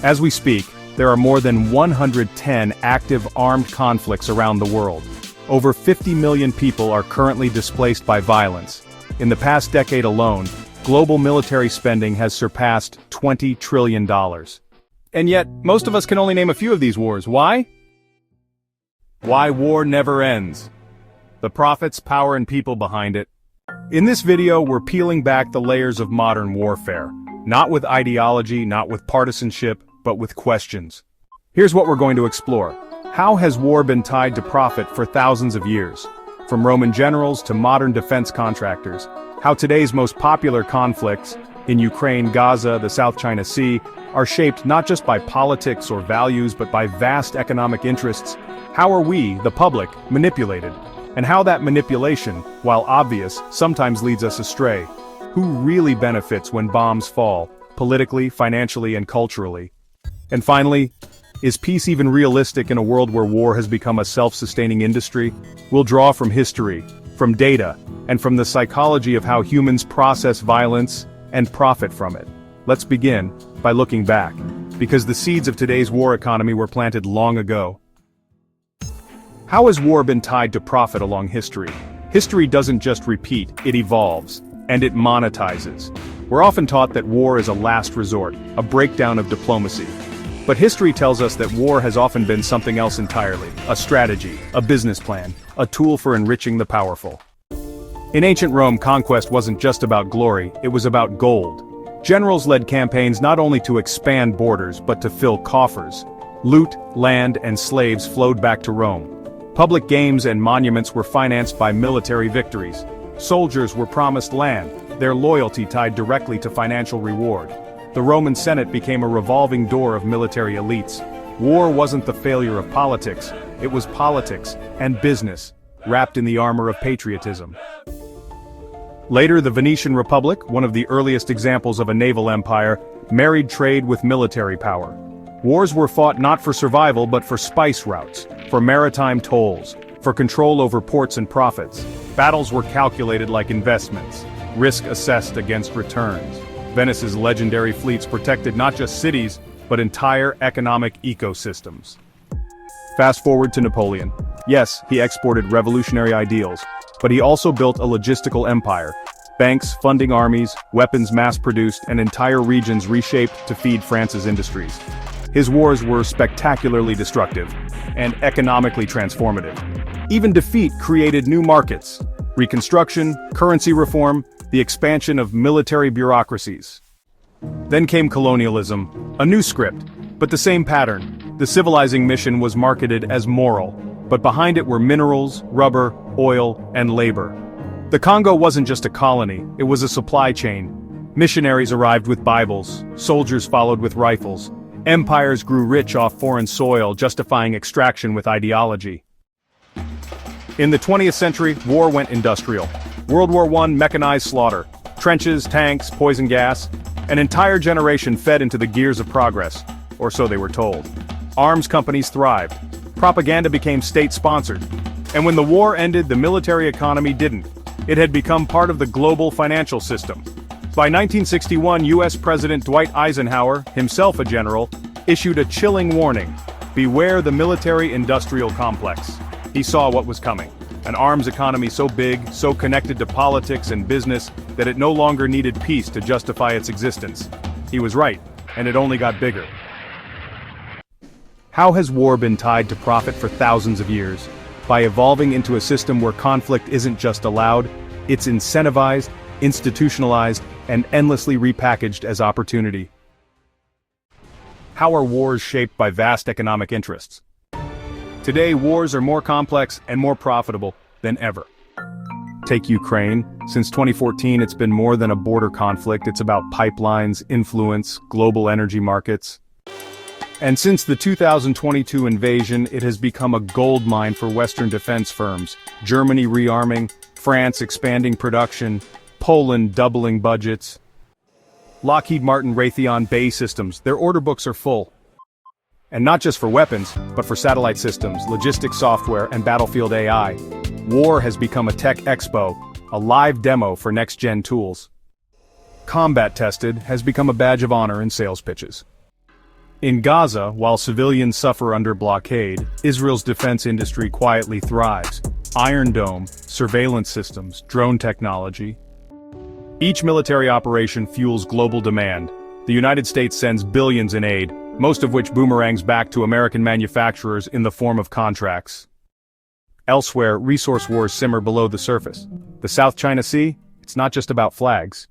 As we speak, there are more than 110 active armed conflicts around the world. Over 50 million people are currently displaced by violence. In the past decade alone, global military spending has surpassed $20 trillion. And yet, most of us can only name a few of these wars. Why? Why war never ends. The profits, power, and people behind it. In this video, we're peeling back the layers of modern warfare. Not with ideology, not with partisanship, but with questions. Here's what we're going to explore. How has war been tied to profit for thousands of years? From Roman generals to modern defense contractors. How today's most popular conflicts, in Ukraine, Gaza, the South China Sea, are shaped not just by politics or values but by vast economic interests. How are we, the public, manipulated? And how that manipulation, while obvious, sometimes leads us astray. Who really benefits when bombs fall, politically, financially, and culturally? And finally, is peace even realistic in a world where war has become a self-sustaining industry? We'll draw from history, from data, and from the psychology of how humans process violence and profit from it. Let's begin by looking back, because the seeds of today's war economy were planted long ago. How has war been tied to profit along history? History doesn't just repeat, it evolves, and it monetizes. We're often taught that war is a last resort, a breakdown of diplomacy. But history tells us that war has often been something else entirely, a strategy, a business plan, a tool for enriching the powerful. In ancient Rome, conquest wasn't just about glory, it was about gold. Generals led campaigns not only to expand borders but to fill coffers. Loot, land, and slaves flowed back to Rome. Public games and monuments were financed by military victories. Soldiers were promised land, their loyalty tied directly to financial reward. The Roman Senate became a revolving door of military elites. War wasn't the failure of politics, it was politics and business, wrapped in the armor of patriotism. Later, the Venetian Republic, one of the earliest examples of a naval empire, married trade with military power. Wars were fought not for survival but for spice routes, for maritime tolls, for control over ports and profits. Battles were calculated like investments, risk assessed against returns. Venice's legendary fleets protected not just cities, but entire economic ecosystems. Fast forward to Napoleon. Yes, he exported revolutionary ideals, but he also built a logistical empire. Banks funding armies, weapons mass-produced, and entire regions reshaped to feed France's industries. His wars were spectacularly destructive and economically transformative. Even defeat created new markets. Reconstruction, currency reform, the expansion of military bureaucracies. Then came colonialism, a new script, but the same pattern. The civilizing mission was marketed as moral, but behind it were minerals, rubber, oil, and labor. The Congo wasn't just a colony, it was a supply chain. Missionaries arrived with Bibles, soldiers followed with rifles. Empires grew rich off foreign soil, justifying extraction with ideology. In the 20th century, war went industrial. World War I mechanized slaughter. Trenches, tanks, poison gas. An entire generation fed into the gears of progress, or so they were told. Arms companies thrived. Propaganda became state-sponsored. And when the war ended, the military economy didn't. It had become part of the global financial system. By 1961, U.S. President Dwight Eisenhower, himself a general, issued a chilling warning: beware the military-industrial complex. He saw what was coming. An arms economy so big, so connected to politics and business, that it no longer needed peace to justify its existence. He was right, and it only got bigger. How has war been tied to profit for thousands of years? By evolving into a system where conflict isn't just allowed, it's incentivized, institutionalized, and endlessly repackaged as opportunity. How are wars shaped by vast economic interests? Today, wars are more complex and more profitable than ever. Take Ukraine. Since 2014, it's been more than a border conflict. It's about pipelines, influence, global energy markets. And since the 2022 invasion, it has become a goldmine for Western defense firms. Germany rearming, France expanding production, Poland doubling budgets. Lockheed Martin Raytheon BAE Systems, their order books are full. And not just for weapons, but for satellite systems, logistics software, and battlefield AI. War has become a tech expo, a live demo for next-gen tools. Combat tested has become a badge of honor in sales pitches. In Gaza, while civilians suffer under blockade, Israel's defense industry quietly thrives. Iron Dome, surveillance systems, drone technology. Each military operation fuels global demand. The United States sends billions in aid, most of which boomerangs back to American manufacturers in the form of contracts. Elsewhere, resource wars simmer below the surface. The South China Sea? It's not just about flags.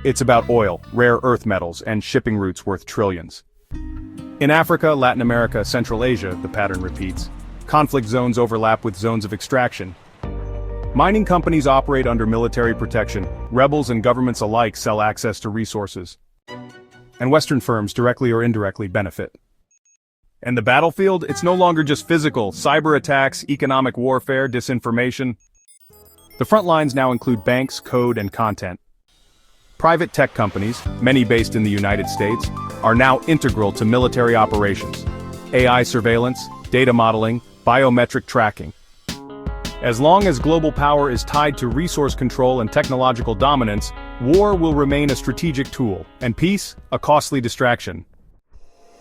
It's about oil, rare earth metals, and shipping routes worth trillions. In Africa, Latin America, Central Asia, the pattern repeats. Conflict zones overlap with zones of extraction. Mining companies operate under military protection. Rebels and governments alike sell access to resources. And Western firms directly or indirectly benefit. And the battlefield? It's no longer just physical. Cyber attacks, economic warfare, disinformation. The front lines now include banks, code, and content. Private tech companies, many based in the United States, are now integral to military operations. AI surveillance, data modeling, biometric tracking. As long as global power is tied to resource control and technological dominance, war will remain a strategic tool, and peace, a costly distraction.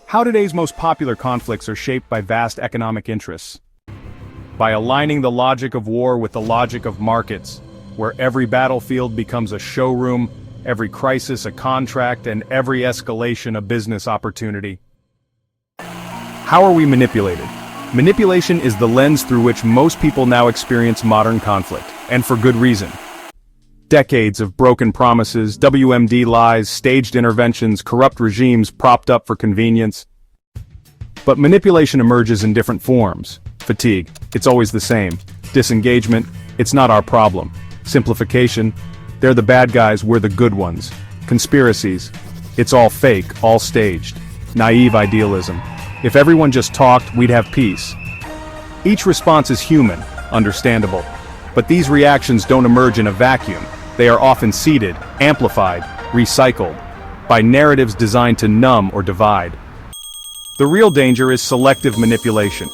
How today's most popular conflicts are shaped by vast economic interests. By aligning the logic of war with the logic of markets, where every battlefield becomes a showroom, every crisis a contract, and every escalation a business opportunity. How are we manipulated? Manipulation is the lens through which most people now experience modern conflict, and for good reason. Decades of broken promises, WMD lies, staged interventions, corrupt regimes propped up for convenience. But manipulation emerges in different forms. Fatigue, it's always the same. Disengagement, it's not our problem. Simplification, they're the bad guys, we're the good ones. Conspiracies, it's all fake, all staged. Naive idealism. If everyone just talked, we'd have peace. Each response is human, understandable. But these reactions don't emerge in a vacuum. They are often seeded, amplified, recycled, by narratives designed to numb or divide. The real danger is selective manipulation.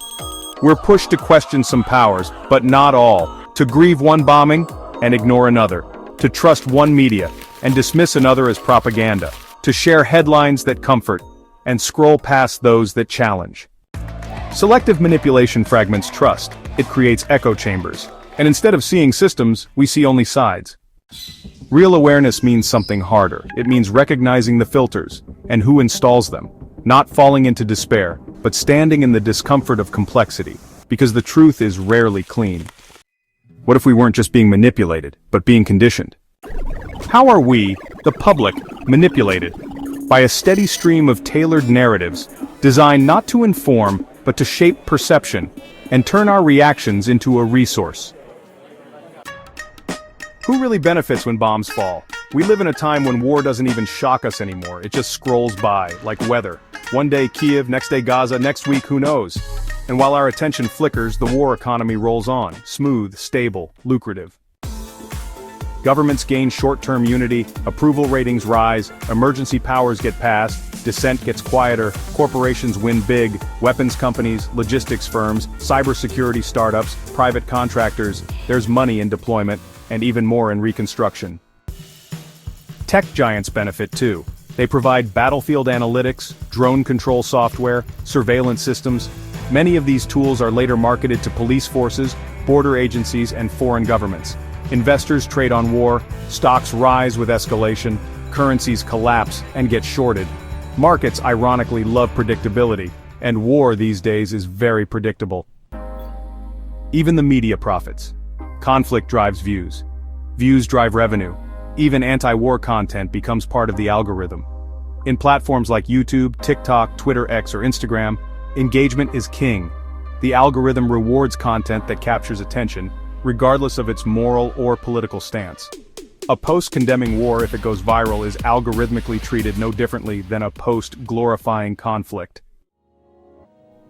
We're pushed to question some powers, but not all. To grieve one bombing and ignore another. To trust one media and dismiss another as propaganda. To share headlines that comfort and scroll past those that challenge. Selective manipulation fragments trust. It creates echo chambers. And instead of seeing systems, we see only sides. Real awareness means something harder. It means recognizing the filters and who installs them. Not falling into despair, but standing in the discomfort of complexity, because the truth is rarely clean. What if we weren't just being manipulated, but being conditioned? How are we, the public, manipulated? By a steady stream of tailored narratives, designed not to inform, but to shape perception, and turn our reactions into a resource. Who really benefits when bombs fall? We live in a time when war doesn't even shock us anymore. It just scrolls by, like weather. One day Kiev, next day Gaza, next week who knows? And while our attention flickers, the war economy rolls on, smooth, stable, lucrative. Governments gain short-term unity, approval ratings rise, emergency powers get passed, dissent gets quieter, corporations win big, weapons companies, logistics firms, cybersecurity startups, private contractors, there's money in deployment, and even more in reconstruction. Tech giants benefit too. They provide battlefield analytics, drone control software, surveillance systems. Many of these tools are later marketed to police forces, border agencies, and foreign governments. Investors trade on war, stocks rise with escalation, currencies collapse and get shorted. Markets ironically love predictability, and war these days is very predictable. Even the media profits. Conflict drives views. Views drive revenue. Even anti-war content becomes part of the algorithm. In platforms like YouTube, TikTok, Twitter X, or Instagram, engagement is king. The algorithm rewards content that captures attention, regardless of its moral or political stance. A post condemning war, if it goes viral, is algorithmically treated no differently than a post glorifying conflict.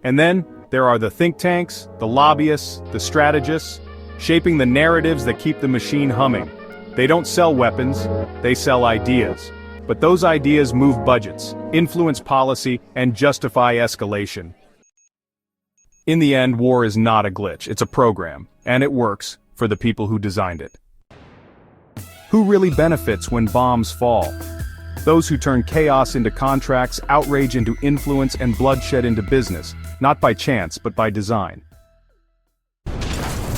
And then, there are the think tanks, the lobbyists, the strategists, shaping the narratives that keep the machine humming. They don't sell weapons, they sell ideas. But those ideas move budgets, influence policy, and justify escalation. In the end, war is not a glitch, it's a program, and it works for the people who designed it. Who really benefits when bombs fall? Those who turn chaos into contracts, outrage into influence, and bloodshed into business, not by chance but by design.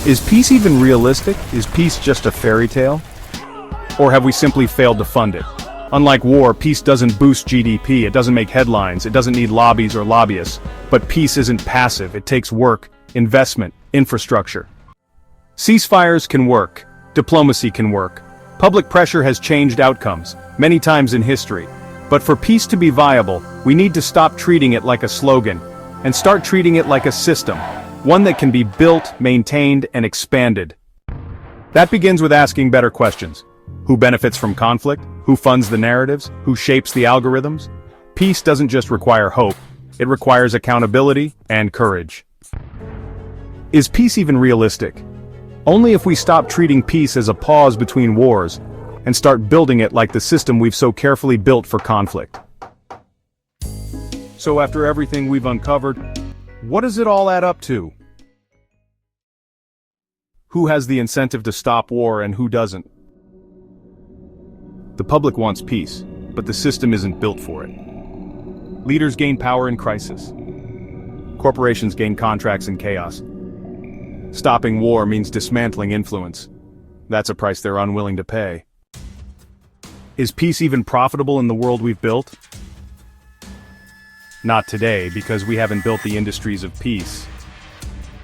Is peace even realistic? Is peace just a fairy tale? Or have we simply failed to fund it? Unlike war, peace doesn't boost GDP, it doesn't make headlines, it doesn't need lobbies or lobbyists. But peace isn't passive, it takes work, investment, infrastructure. Ceasefires can work, diplomacy can work. Public pressure has changed outcomes, many times in history. But for peace to be viable, we need to stop treating it like a slogan, and start treating it like a system, one that can be built, maintained, and expanded. That begins with asking better questions. Who benefits from conflict? Who funds the narratives? Who shapes the algorithms? Peace doesn't just require hope, it requires accountability and courage. Is peace even realistic? Only if we stop treating peace as a pause between wars, and start building it like the system we've so carefully built for conflict. So after everything we've uncovered, what does it all add up to? Who has the incentive to stop war and who doesn't? The public wants peace, but the system isn't built for it. Leaders gain power in crisis. Corporations gain contracts in chaos. Stopping war means dismantling influence. That's a price they're unwilling to pay. Is peace even profitable in the world we've built? Not today, because we haven't built the industries of peace.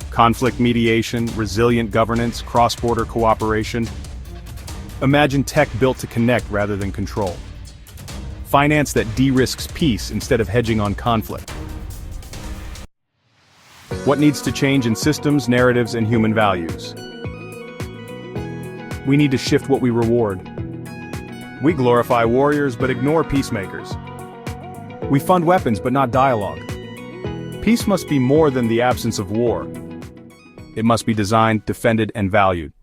Conflict mediation, resilient governance, cross-border cooperation. Imagine tech built to connect rather than control. Finance that de-risks peace instead of hedging on conflict. What needs to change in systems, narratives, and human values? We need to shift what we reward. We glorify warriors but ignore peacemakers. We fund weapons but not dialogue. Peace must be more than the absence of war. It must be designed, defended, and valued.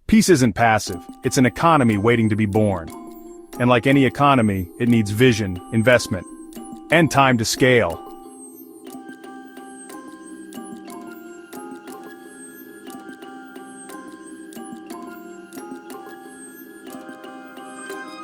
Peace isn't passive, it's an economy waiting to be born. And like any economy, it needs vision, investment, and time to scale.